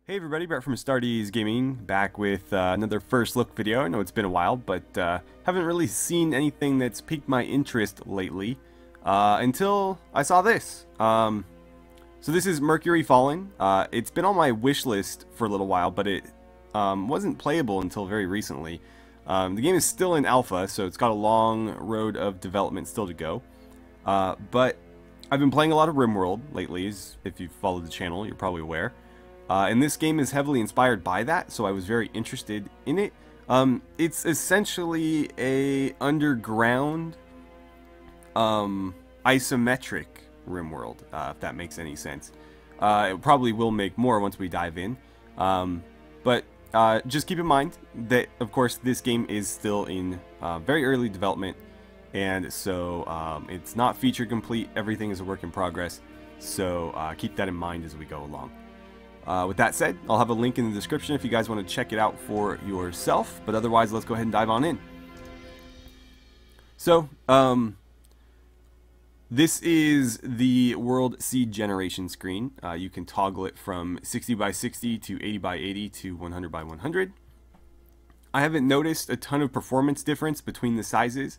Hey everybody, Brett from AstartesGaming, back with another first look video. I know it's been a while, but haven't really seen anything that's piqued my interest lately until I saw this. So this is Mercury Fallen. It's been on my wish list for a little while, but it wasn't playable until very recently. The game is still in alpha, so it's got a long road of development still to go. But I've been playing a lot of RimWorld lately, as if you've followed the channel, you're probably aware. And this game is heavily inspired by that, so I was very interested in it. It's essentially a underground, isometric RimWorld, if that makes any sense. It probably will make more once we dive in. But just keep in mind that, of course, this game is still in very early development, and so it's not feature complete. Everything is a work in progress, so keep that in mind as we go along. With that said, I'll have a link in the description if you guys want to check it out for yourself, but otherwise let's go ahead and dive on in. So, this is the world seed generation screen. You can toggle it from 60 by 60 to 80 by 80 to 100 by 100. I haven't noticed a ton of performance difference between the sizes,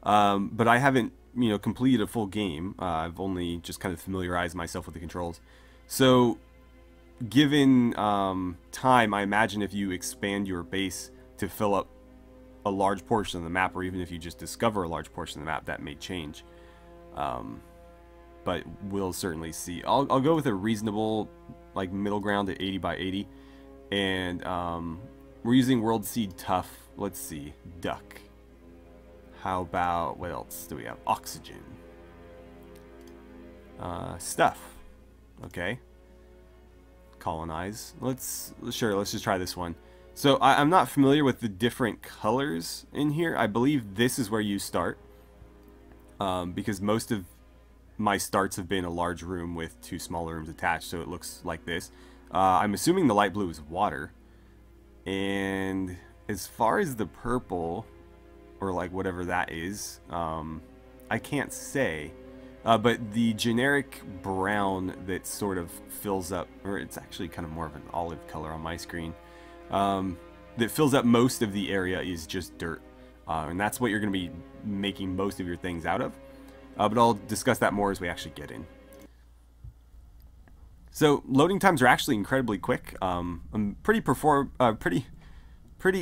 but I haven't, completed a full game. I've only just kind of familiarized myself with the controls. So, given time, I imagine if you expand your base to fill up a large portion of the map, or even if you just discover a large portion of the map, that may change. But we'll certainly see. I'll go with a reasonable, like, middle ground at 80 by 80. And we're using World Seed Tough. Let's see. Duck. How about, what else do we have? Oxygen. Stuff. Okay. Colonize. Let's just try this one. So I'm not familiar with the different colors in here. I believe this is where you start, because most of my starts have been a large room with two smaller rooms attached, so it looks like this. I'm assuming the light blue is water, and as far as the purple, or like whatever that is, I can't say. But the generic brown that sort of fills up, or it's actually kind of more of an olive color on my screen, that fills up most of the area is just dirt. And that's what you're going to be making most of your things out of. But I'll discuss that more as we actually get in. So loading times are actually incredibly quick. I'm pretty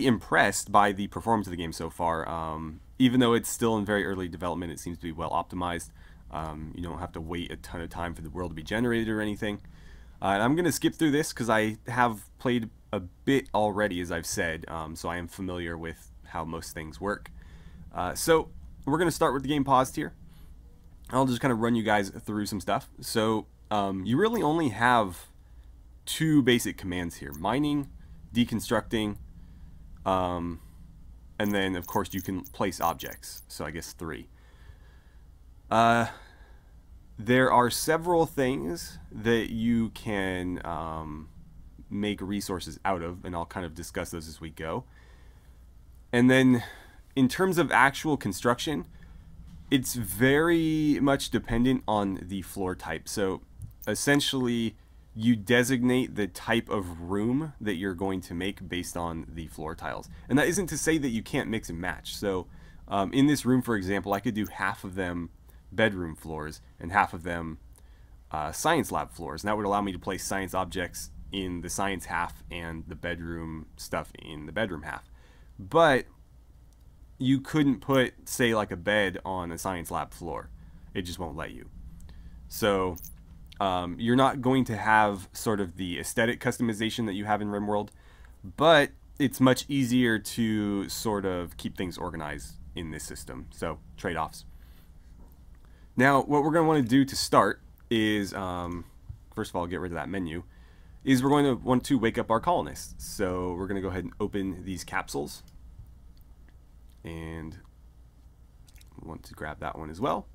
impressed by the performance of the game so far. Even though it's still in very early development, it seems to be well optimized. You don't have to wait a ton of time for the world to be generated or anything. And I'm going to skip through this because I have played a bit already, as I've said, so I am familiar with how most things work. So we're going to start with the game paused here. I'll just kind of run you guys through some stuff. So you really only have two basic commands here: mining, deconstructing, and then of course you can place objects. So I guess three. There are several things that you can make resources out of, and I'll kind of discuss those as we go. And then in terms of actual construction, it's very much dependent on the floor type. So essentially you designate the type of room that you're going to make based on the floor tiles. And that isn't to say that you can't mix and match. So in this room, for example, I could do half of them bedroom floors and half of them science lab floors, and that would allow me to place science objects in the science half and the bedroom stuff in the bedroom half. But you couldn't put, say, like a bed on a science lab floor. It just won't let you. So you're not going to have sort of the aesthetic customization that you have in RimWorld, but it's much easier to sort of keep things organized in this system. So trade-offs. Now, what we're going to want to do to start is, first of all, get rid of that menu, is we're going to want to wake up our colonists. So we're going to go ahead and open these capsules. And we want to grab that one as well.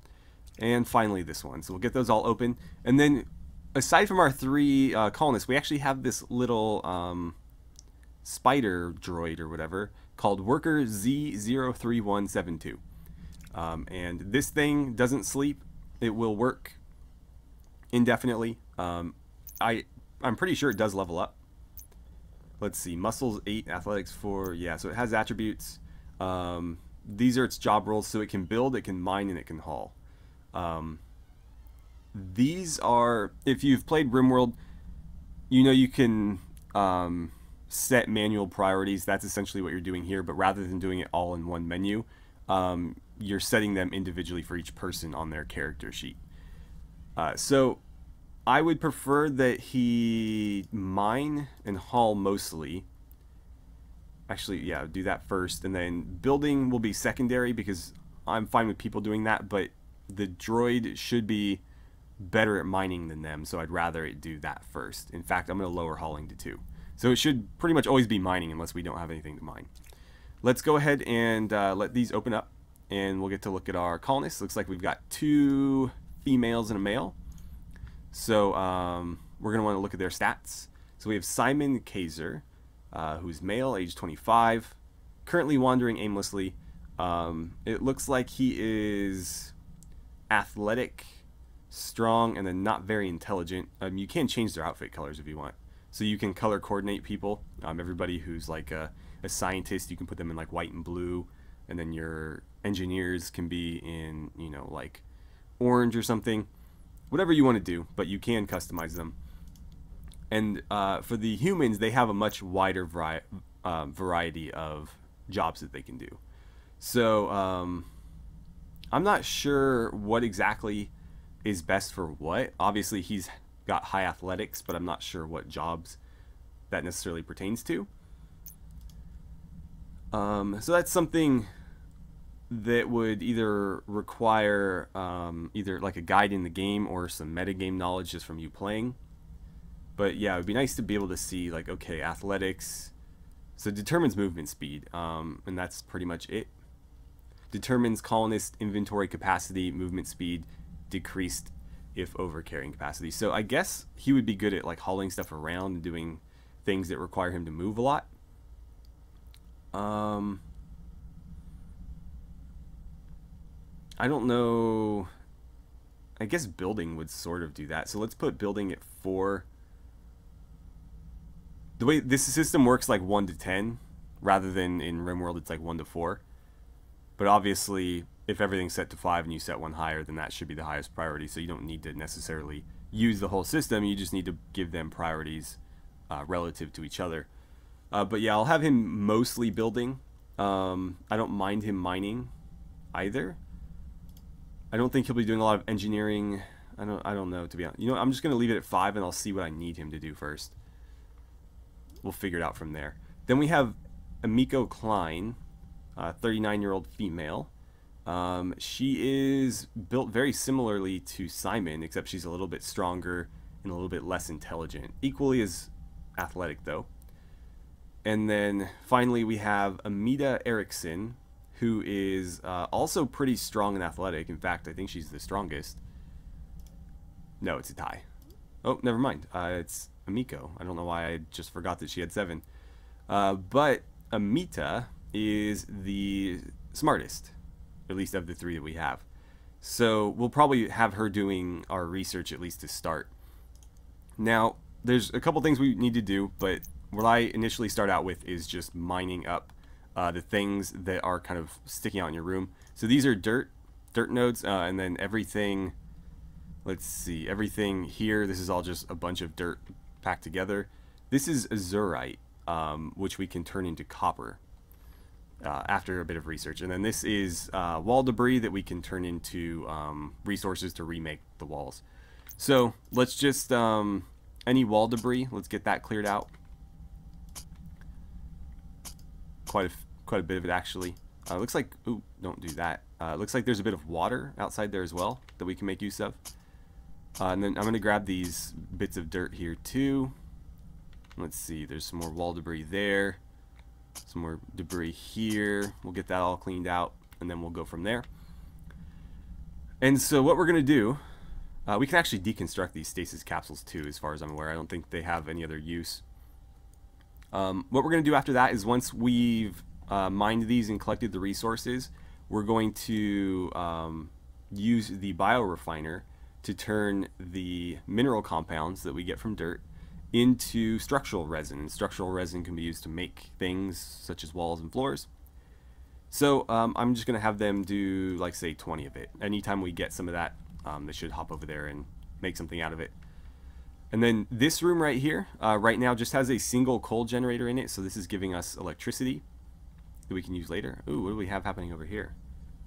And finally this one. So we'll get those all open. And then, aside from our three colonists, we actually have this little spider droid or whatever called Worker Z03172. And this thing doesn't sleep. It will work indefinitely. I'm pretty sure it does level up. Let's see, muscles 8, athletics 4. Yeah, so it has attributes. These are its job roles, so it can build, it can mine, and it can haul. These are, if you've played RimWorld, you know you can set manual priorities. That's essentially what you're doing here, but rather than doing it all in one menu, you're setting them individually for each person on their character sheet. So I would prefer that he mine and haul mostly. Actually, yeah, do that first, and then building will be secondary because I'm fine with people doing that, but the droid should be better at mining than them, so I'd rather it do that first. In fact, I'm going to lower hauling to 2. So it should pretty much always be mining unless we don't have anything to mine. Let's go ahead and let these open up, and we'll get to look at our colonists. Looks like we've got 2 females and a male. So we're going to want to look at their stats. So we have Simon Kaiser, who's male, age 25, currently wandering aimlessly. It looks like he is athletic, strong, and then not very intelligent. You can change their outfit colors if you want. So you can color coordinate people. Everybody who's like a scientist, you can put them in like white and blue, and then your engineers can be in, you know, like orange or something. Whatever you want to do, but you can customize them. And for the humans, they have a much wider variety of jobs that they can do. So I'm not sure what exactly is best for what. Obviously, he's got high athletics, but I'm not sure what jobs that necessarily pertains to. So that's something that would either require either like a guide in the game or some metagame knowledge just from you playing. But yeah, it would be nice to be able to see like, okay, athletics, so determines movement speed, and that's pretty much it. Determines colonist inventory capacity, movement speed, decreased if over carrying capacity. So I guess he would be good at like hauling stuff around and doing things that require him to move a lot. I don't know. I guess building would sort of do that. So let's put building at 4. The way this system works, like 1 to 10, rather than in RimWorld it's like 1 to 4. But obviously, if everything's set to 5 and you set one higher, then that should be the highest priority. So you don't need to necessarily use the whole system. You just need to give them priorities relative to each other. But yeah, I'll have him mostly building. I don't mind him mining either. I don't think he'll be doing a lot of engineering. I don't know, to be honest. You know, I'm just going to leave it at 5 and I'll see what I need him to do first. We'll figure it out from there. Then we have Emiko Klein, 39-year-old female. She is built very similarly to Simon, except she's a little bit stronger and a little bit less intelligent. Equally as athletic, though. And then finally we have Amita Erickson, who is also pretty strong and athletic. In fact, I think she's the strongest. No, it's a tie. Oh, never mind. It's Emiko. I don't know why I just forgot that she had 7. But Amita is the smartest, at least of the 3 that we have. So we'll probably have her doing our research at least to start. Now, there's a couple things we need to do, but what I initially start out with is just mining up the things that are kind of sticking out in your room. So these are dirt nodes, and then everything, let's see, everything here, this is all just a bunch of dirt packed together. This is azurite, which we can turn into copper after a bit of research. And then this is wall debris that we can turn into resources to remake the walls. So let's just, any wall debris, let's get that cleared out. Quite a bit of it, actually. Looks like, ooh, don't do that. Looks like there's a bit of water outside there as well that we can make use of. And then I'm going to grab these bits of dirt here too. Let's see, there's some more wall debris there. Some more debris here. We'll get that all cleaned out, and then we'll go from there. And so what we're going to do, we can actually deconstruct these stasis capsules too, as far as I'm aware. I don't think they have any other use. What we're going to do after that is once we've mined these and collected the resources, we're going to use the biorefiner to turn the mineral compounds that we get from dirt into structural resin. And structural resin can be used to make things such as walls and floors. So I'm just going to have them do, like, say 20 of it. Anytime we get some of that, they should hop over there and make something out of it. And then this room right here, right now just has a single coal generator in it, so this is giving us electricity that we can use later. Ooh, what do we have happening over here?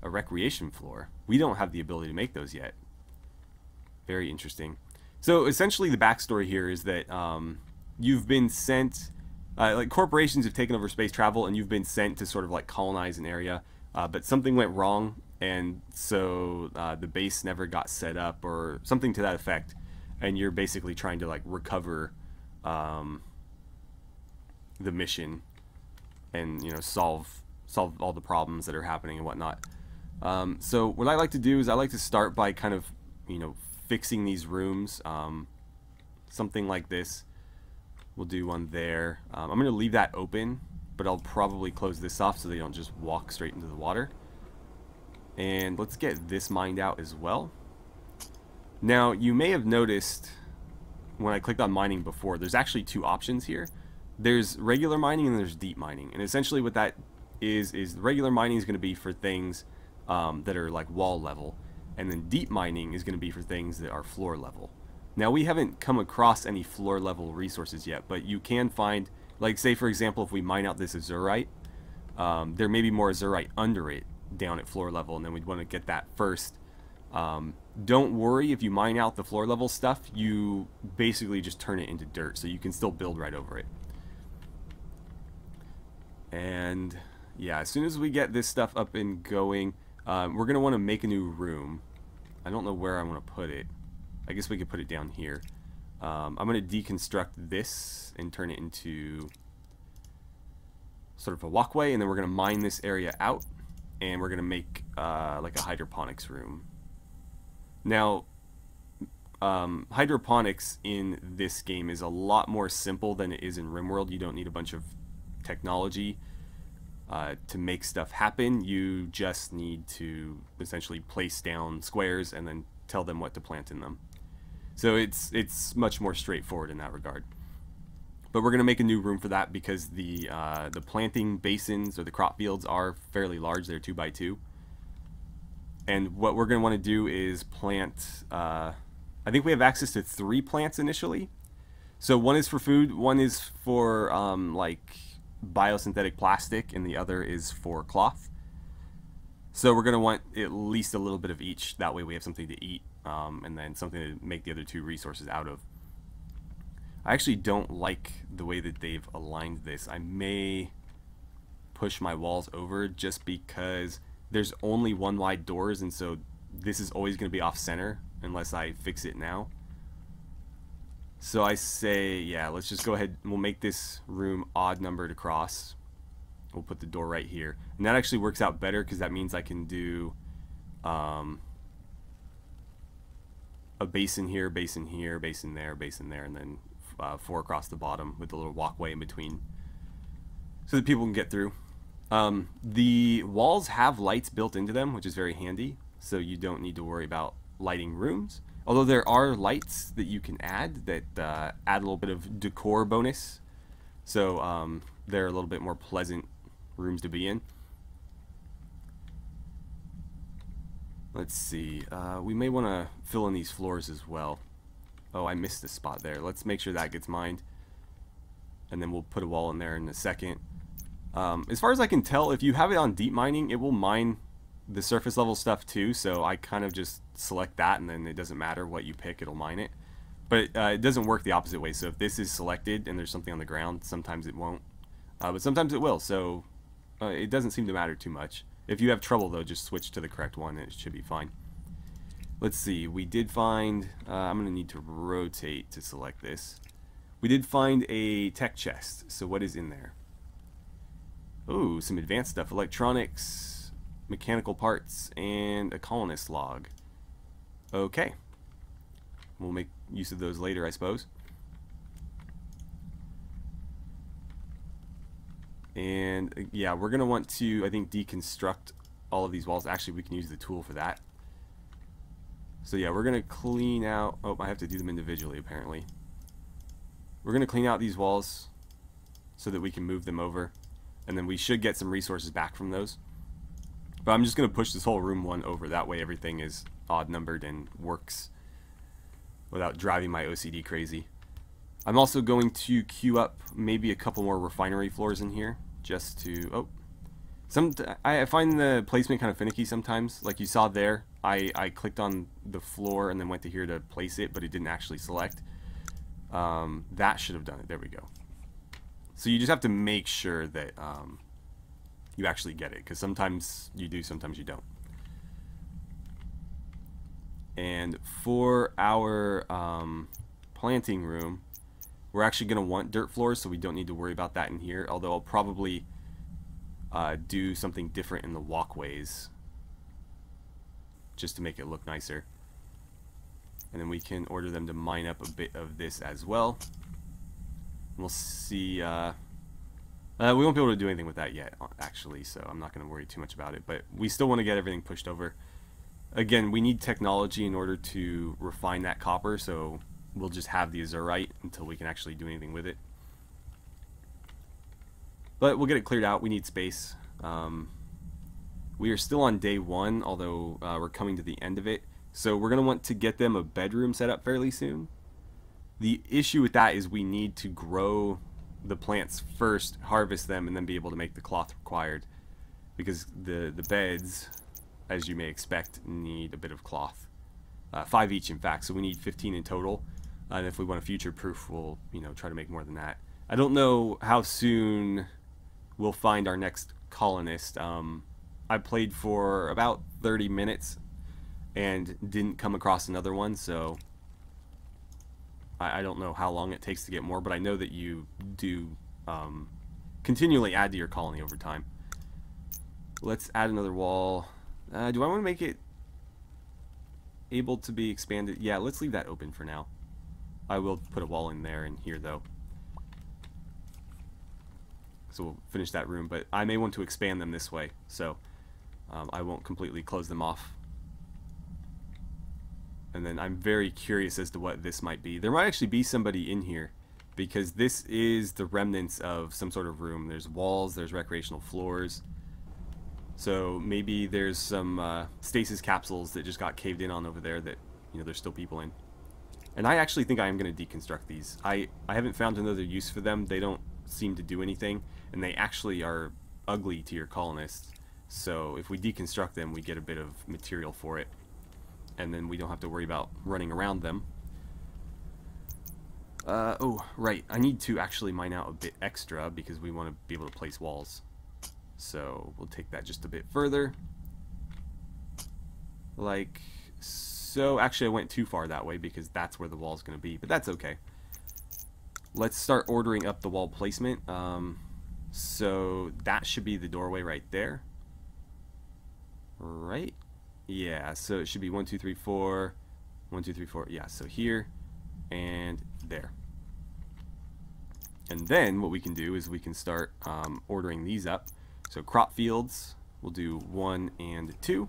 A recreation floor. We don't have the ability to make those yet. Very interesting. So essentially the backstory here is that you've been sent, like corporations have taken over space travel and you've been sent to sort of like colonize an area, but something went wrong and so the base never got set up or something to that effect. And you're basically trying to like recover the mission and, you know, solve all the problems that are happening and whatnot. So what I like to do is I like to start by kind of, you know, fixing these rooms. Something like this. We'll do one there. I'm going to leave that open, but I'll probably close this off so they don't just walk straight into the water. And let's get this mined out as well. Now, you may have noticed when I clicked on mining before, there's actually two options here. There's regular mining and there's deep mining. And essentially what that is the regular mining is going to be for things that are like wall level. And then deep mining is going to be for things that are floor level. Now, we haven't come across any floor level resources yet, but you can find, like say for example, if we mine out this azurite, there may be more azurite under it down at floor level, and then we'd want to get that first. Don't worry if you mine out the floor level stuff, you basically just turn it into dirt, so you can still build right over it. And yeah, as soon as we get this stuff up and going, we're going to want to make a new room. I don't know where I want to put it. I guess we could put it down here. I'm going to deconstruct this and turn it into sort of a walkway, and then we're going to mine this area out, and we're going to make like a hydroponics room. Now, hydroponics in this game is a lot more simple than it is in RimWorld. You don't need a bunch of technology to make stuff happen. You just need to essentially place down squares and then tell them what to plant in them. So it's much more straightforward in that regard. But we're going to make a new room for that because the planting basins or the crop fields are fairly large. They're 2 by 2. And what we're going to want to do is plant, I think we have access to 3 plants initially. So one is for food, one is for like biosynthetic plastic, and the other is for cloth. So we're going to want at least a little bit of each. That way we have something to eat, and then something to make the other 2 resources out of. I actually don't like the way that they've aligned this. I may push my walls over just because there's only 1 wide doors, and so this is always going to be off center unless I fix it now. So I say, yeah, let's just go ahead and we'll make this room odd numbered across. We'll put the door right here, and that actually works out better because that means I can do a basin here, basin here, basin there, and then 4 across the bottom with a little walkway in between so that people can get through. The walls have lights built into them, which is very handy, so you don't need to worry about lighting rooms. Although there are lights that you can add that add a little bit of decor bonus, so they're a little bit more pleasant rooms to be in. Let's see, we may want to fill in these floors as well. Oh, I missed a spot there. Let's make sure that gets mined, and then we'll put a wall in there in a second. As far as I can tell, if you have it on deep mining, it will mine the surface level stuff too, so I kind of just select that, and then it doesn't matter what you pick, it'll mine it. But it doesn't work the opposite way, so if this is selected and there's something on the ground, sometimes it won't, but sometimes it will, so it doesn't seem to matter too much. If you have trouble though, just switch to the correct one and it should be fine. Let's see, we did find, I'm going to need to rotate to select this. We did find a tech chest, so what is in there? Ooh, some advanced stuff. Electronics, mechanical parts, and a colonist log. Okay. We'll make use of those later, I suppose. And yeah, we're going to want to, I think, deconstruct all of these walls. Actually, we can use the tool for that. So yeah, we're going to clean out... Oh, I have to do them individually, apparently. we're going to clean out these walls so that we can move them over. And then we should get some resources back from those. But I'm just going to push this whole room 1 over. That way everything is odd numbered and works without driving my OCD crazy. I'm also going to queue up maybe a couple more refinery floors in here just to... I find the placement kind of finicky sometimes. Like you saw there, I clicked on the floor and then went to here to place it, but it didn't actually select. That should have done it. There we go. So you just have to make sure that you actually get it, because sometimes you do, sometimes you don't. And for our planting room, we're actually going to want dirt floors, so we don't need to worry about that in here, although I'll probably do something different in the walkways just to make it look nicer. And then we can order them to mine up a bit of this as well. We'll see. We won't be able to do anything with that yet, actually, so I'm not going to worry too much about it. But we still want to get everything pushed over. Again, we need technology in order to refine that copper, so we'll just have the azurite until we can actually do anything with it. But we'll get it cleared out. We need space. We are still on day 1, although we're coming to the end of it. So we're going to want to get them a bedroom set up fairly soon. The issue with that is we need to grow the plants first, harvest them, and then be able to make the cloth required. Because the beds, as you may expect, need a bit of cloth. 5 each, in fact, so we need 15 in total. And if we want a future-proof, we'll try to make more than that. I don't know how soon we'll find our next colonist. I played for about 30 minutes and didn't come across another one, so I don't know how long it takes to get more, but I know that you do continually add to your colony over time. Let's add another wall. Do I want to make it able to be expanded? Yeah, let's leave that open for now. I will put a wall in there and here, though. So we'll finish that room, but I may want to expand them this way, so I won't completely close them off. And then I'm very curious as to what this might be. There might actually be somebody in here, because this is the remnants of some sort of room. There's walls, there's recreational floors. So maybe there's some stasis capsules that just got caved in on over there that, there's still people in. And I actually think I am going to deconstruct these. I haven't found another use for them. They don't seem to do anything, and they actually are ugly to your colonists. So if we deconstruct them, we get a bit of material for it. And then we don't have to worry about running around them. Oh, right. I need to actually mine out a bit extra because we want to be able to place walls. So we'll take that just a bit further. Like so. Actually, I went too far that way because that's where the wall is going to be. But that's okay. Let's start ordering up the wall placement. So that should be the doorway right there. Right? Yeah, so it should be 1, 2, 3, 4, 1, 2, 3, 4. Yeah, so here and there. And then what we can do is we can start ordering these up. So crop fields, we'll do 1 and 2,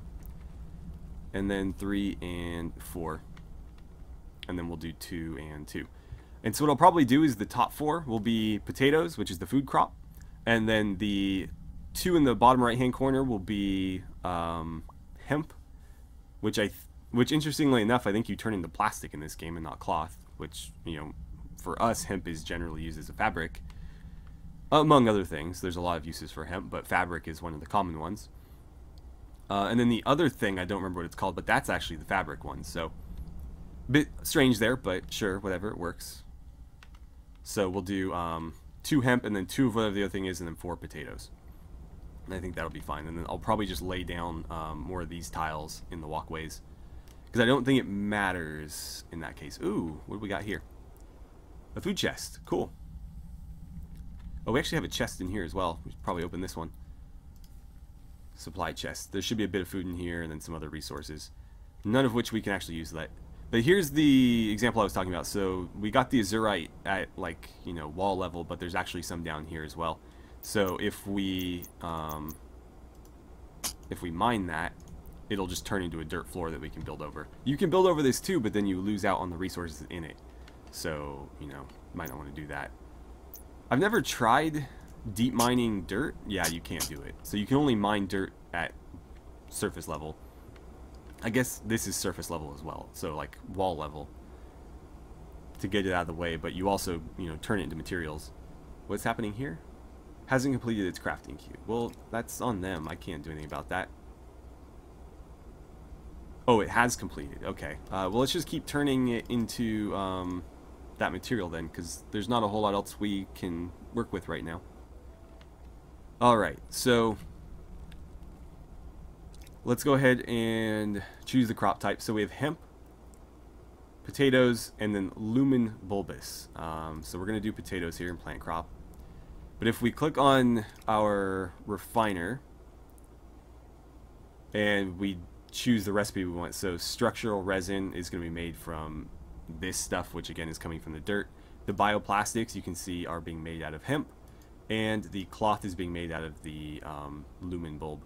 and then 3 and 4, and then we'll do 2 and 2. And so what I'll probably do is the top 4 will be potatoes, which is the food crop, and then the 2 in the bottom right hand corner will be hemp, which interestingly enough, I think you turn into plastic in this game and not cloth, which, for us, hemp is generally used as a fabric, among other things. There's a lot of uses for hemp, but fabric is one of the common ones. And then the other thing, I don't remember what it's called, but that's actually the fabric one, so a bit strange there, but sure, whatever, it works. So we'll do 2 hemp, and then 2 of whatever the other thing is, and then 4 potatoes. And I think that'll be fine. And then I'll probably just lay down more of these tiles in the walkways, because I don't think it matters in that case. Ooh, what do we got here? A food chest. Cool. Oh, we actually have a chest in here as well. We should probably open this one. Supply chest. There should be a bit of food in here and then some other resources, none of which we can actually use that. But here's the example I was talking about. So we got the azurite at, like, wall level, but there's actually some down here as well. So if we mine that, it'll just turn into a dirt floor that we can build over. You can build over this too, but then you lose out on the resources in it. So, might not want to do that. I've never tried deep mining dirt. Yeah, you can't do it. So you can only mine dirt at surface level. I guess this is surface level as well, so like wall level, to get it out of the way, but you also, you know, turn it into materials. What's happening here? Hasn't completed its crafting queue. Well, that's on them. I can't do anything about that. Oh, it has completed. Okay. Well, let's just keep turning it into that material then, because there's not a whole lot else we can work with right now. Alright, so let's go ahead and choose the crop type. So we have hemp, potatoes, and then lumen bulbous. So we're going to do potatoes here in plant crop. But if we click on our refiner and we choose the recipe we want, so structural resin is going to be made from this stuff, which again is coming from the dirt. The bioplastics you can see are being made out of hemp, and the cloth is being made out of the lumen bulb.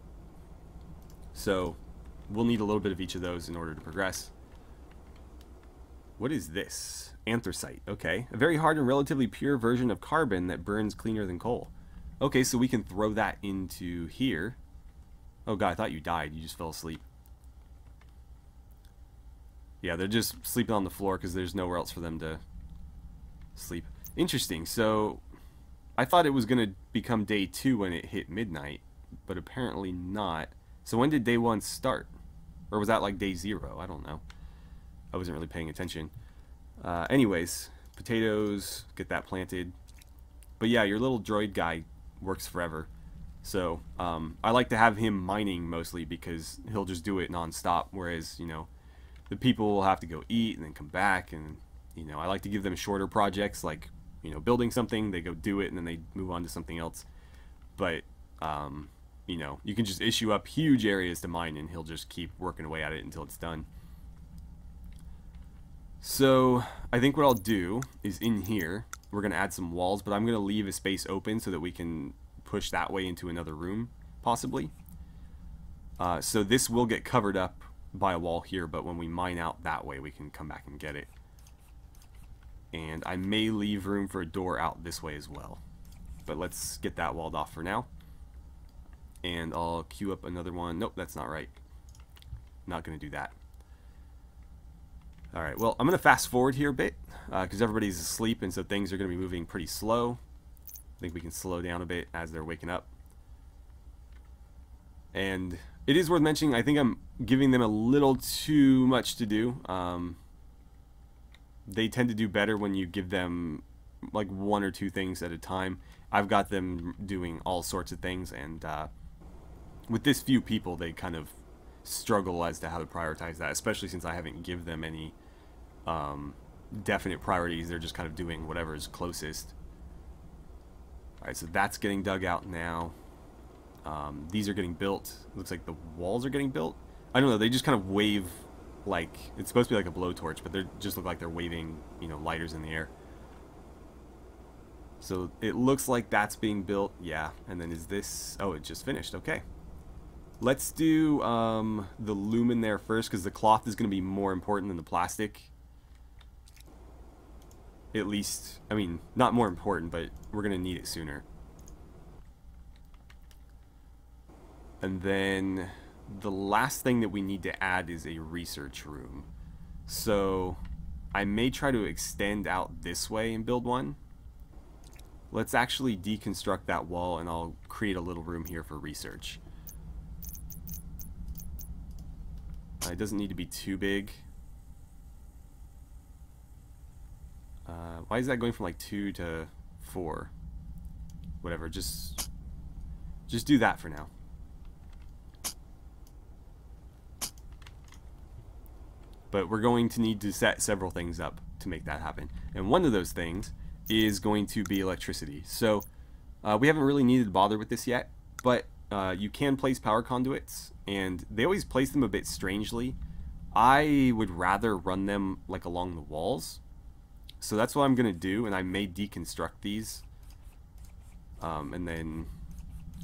So we'll need a little bit of each of those in order to progress. What is this? Anthracite. Okay. A very hard and relatively pure version of carbon that burns cleaner than coal. Okay, so we can throw that into here. Oh god, I thought you died. You just fell asleep. Yeah, they're just sleeping on the floor because there's nowhere else for them to sleep. Interesting. So I thought it was going to become day 2 when it hit midnight, but apparently not. So when did day 1 start? Or was that like day 0? I don't know. I wasn't really paying attention. Anyways, potatoes, get that planted. But yeah, your little droid guy works forever. So I like to have him mining mostly because he'll just do it non-stop, whereas, you know, the people will have to go eat and then come back, and, you know, I like to give them shorter projects, like, you know, building something, they go do it, and then they move on to something else. But, you know, you can just issue up huge areas to mine, and he'll just keep working away at it until it's done. So, I think what I'll do is in here, we're going to add some walls, but I'm going to leave a space open so that we can push that way into another room, possibly. So this will get covered up by a wall here, but when we mine out that way, we can come back and get it. And I may leave room for a door out this way as well. But let's get that walled off for now. And I'll queue up another one. Nope, that's not right. Not going to do that. Alright, well, I'm going to fast forward here a bit, because everybody's asleep, and so things are going to be moving pretty slow. I think we can slow down a bit as they're waking up. And it is worth mentioning, I think I'm giving them a little too much to do. They tend to do better when you give them like 1 or 2 things at a time. I've got them doing all sorts of things, and with this few people, they kind of struggle as to how to prioritize that, especially since I haven't given them any definite priorities. They're just kind of doing whatever is closest. Alright, so that's getting dug out now. These are getting built. Looks like the walls are getting built. I don't know, they just kind of wave like, it's supposed to be like a blowtorch, but they just look like they're waving, you know, lighters in the air. So it looks like that's being built, yeah. And then is this, oh, it just finished, okay. Let's do the lumen there first, because the cloth is going to be more important than the plastic. At least, I mean, not more important, but we're going to need it sooner. And then the last thing that we need to add is a research room. So I may try to extend out this way and build one. Let's actually deconstruct that wall, and I'll create a little room here for research. It doesn't need to be too big. Why is that going from like 2 to 4? Whatever, just do that for now. But we're going to need to set several things up to make that happen. And one of those things is going to be electricity. So we haven't really needed to bother with this yet, but you can place power conduits, and they always place them a bit strangely. I would rather run them like along the walls. So that's what I'm going to do, and I may deconstruct these and then,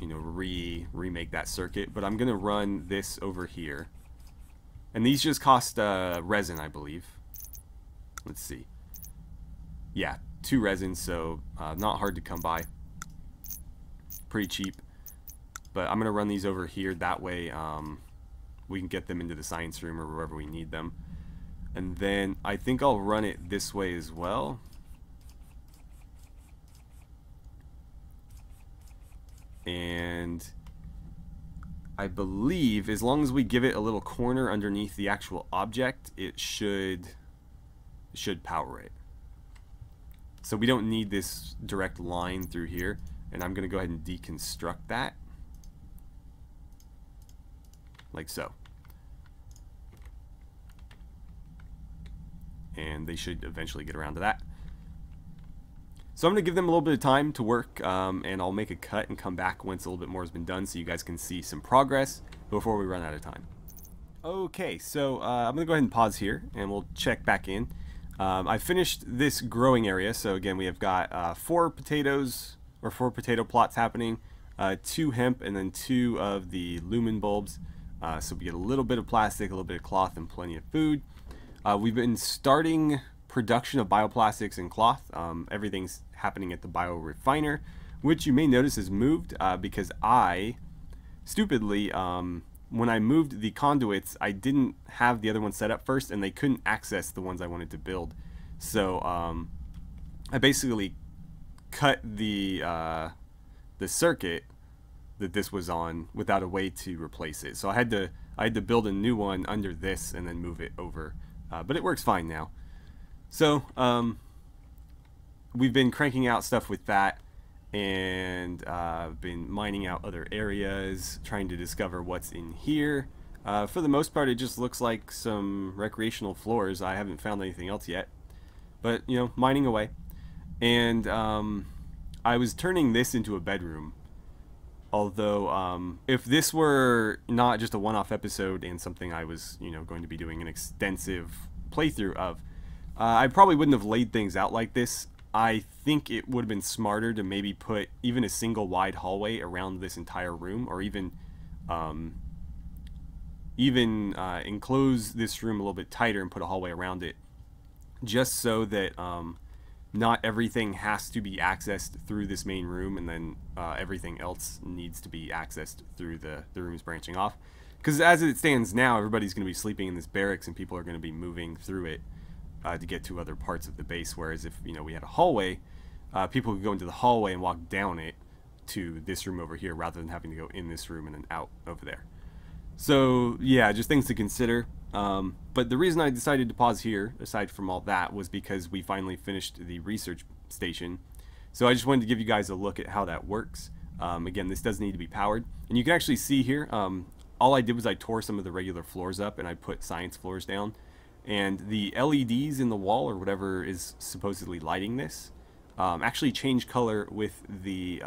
you know, remake that circuit. But I'm going to run this over here. And these just cost resin, I believe. Let's see. Yeah, 2 resins, so not hard to come by. Pretty cheap. But I'm going to run these over here. That way we can get them into the science room or wherever we need them. And then I think I'll run it this way as well. And I believe as long as we give it a little corner underneath the actual object, it should power it. So we don't need this direct line through here. And I'm going to go ahead and deconstruct that. Like so. And they should eventually get around to that. So I'm going to give them a little bit of time to work, and I'll make a cut and come back once a little bit more has been done so you guys can see some progress before we run out of time. Okay, so I'm going to go ahead and pause here and we'll check back in. I finished this growing area, so again we have got 4 potatoes, or 4 potato plots happening, 2 hemp, and then 2 of the lumen bulbs. So we get a little bit of plastic, a little bit of cloth, and plenty of food. We've been starting production of bioplastics and cloth. Everything's happening at the biorefiner, which you may notice is moved because I, stupidly, when I moved the conduits, I didn't have the other ones set up first, and they couldn't access the ones I wanted to build. So I basically cut the circuit that this was on without a way to replace it. So I had to build a new one under this and then move it over. But it works fine now. So we've been cranking out stuff with that, and been mining out other areas, trying to discover what's in here. For the most part, it just looks like some recreational floors. I haven't found anything else yet, but you know, mining away. And I was turning this into a bedroom. Although, if this were not just a one-off episode and something I was, you know, going to be doing an extensive playthrough of, I probably wouldn't have laid things out like this. I think it would have been smarter to maybe put even a single wide hallway around this entire room, or even enclose this room a little bit tighter and put a hallway around it, just so that not everything has to be accessed through this main room, and then everything else needs to be accessed through the rooms branching off. Because as it stands now, everybody's going to be sleeping in this barracks, and people are going to be moving through it to get to other parts of the base. Whereas if, you know, we had a hallway, people could go into the hallway and walk down it to this room over here, rather than having to go in this room and then out over there. So yeah, just things to consider. But the reason I decided to pause here, aside from all that, was because we finally finished the research station. So I just wanted to give you guys a look at how that works. Again, this does need to be powered. And you can actually see here, all I did was I tore some of the regular floors up and I put science floors down. And the LEDs in the wall, or whatever is supposedly lighting this, actually change color with the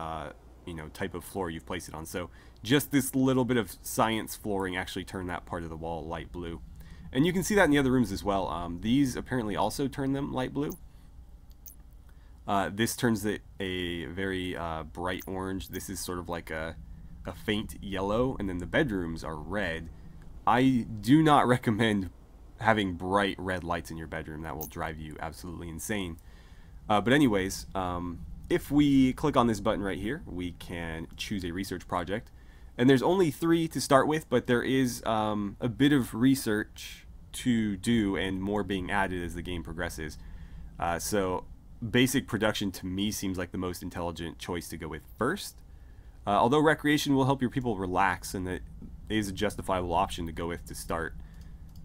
you know, type of floor you've placed it on. So just this little bit of science flooring actually turned that part of the wall light blue. And you can see that in the other rooms as well. These apparently also turn them light blue. This turns it a very bright orange. This is sort of like a faint yellow, and then the bedrooms are red. I do not recommend having bright red lights in your bedroom. That will drive you absolutely insane. But anyways, if we click on this button right here, we can choose a research project. And there's only 3 to start with, but there is a bit of research to do and more being added as the game progresses. So basic production to me seems like the most intelligent choice to go with first. Although recreation will help your people relax, and that is a justifiable option to go with to start.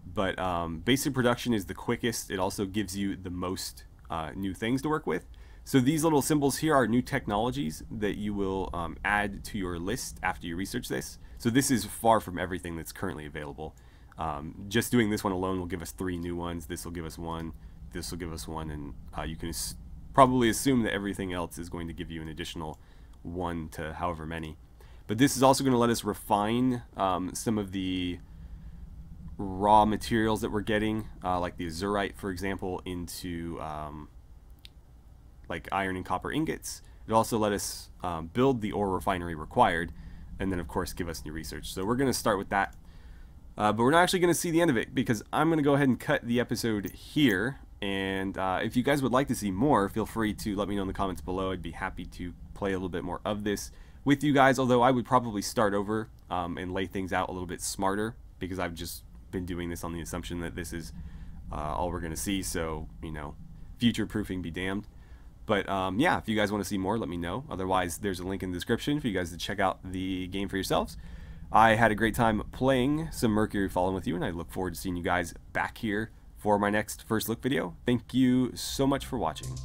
But basic production is the quickest. It also gives you the most new things to work with. So these little symbols here are new technologies that you will add to your list after you research this. So this is far from everything that's currently available. Just doing this one alone will give us 3 new ones. This will give us 1. This will give us 1. And you can probably assume that everything else is going to give you an additional 1 to however many. But this is also going to let us refine some of the raw materials that we're getting, like the azurite, for example, into like iron and copper ingots. It also let us build the ore refinery required, and then of course give us new research. So we're going to start with that, but we're not actually going to see the end of it, because I'm going to go ahead and cut the episode here, And if you guys would like to see more, feel free to let me know in the comments below. I'd be happy to play a little bit more of this with you guys, although I would probably start over and lay things out a little bit smarter, because I've just been doing this on the assumption that this is all we're going to see. So, you know, future proofing be damned. But yeah, if you guys want to see more, let me know. Otherwise, there's a link in the description for you guys to check out the game for yourselves. I had a great time playing some Mercury Fallen with you, and I look forward to seeing you guys back here for my next first look video. Thank you so much for watching.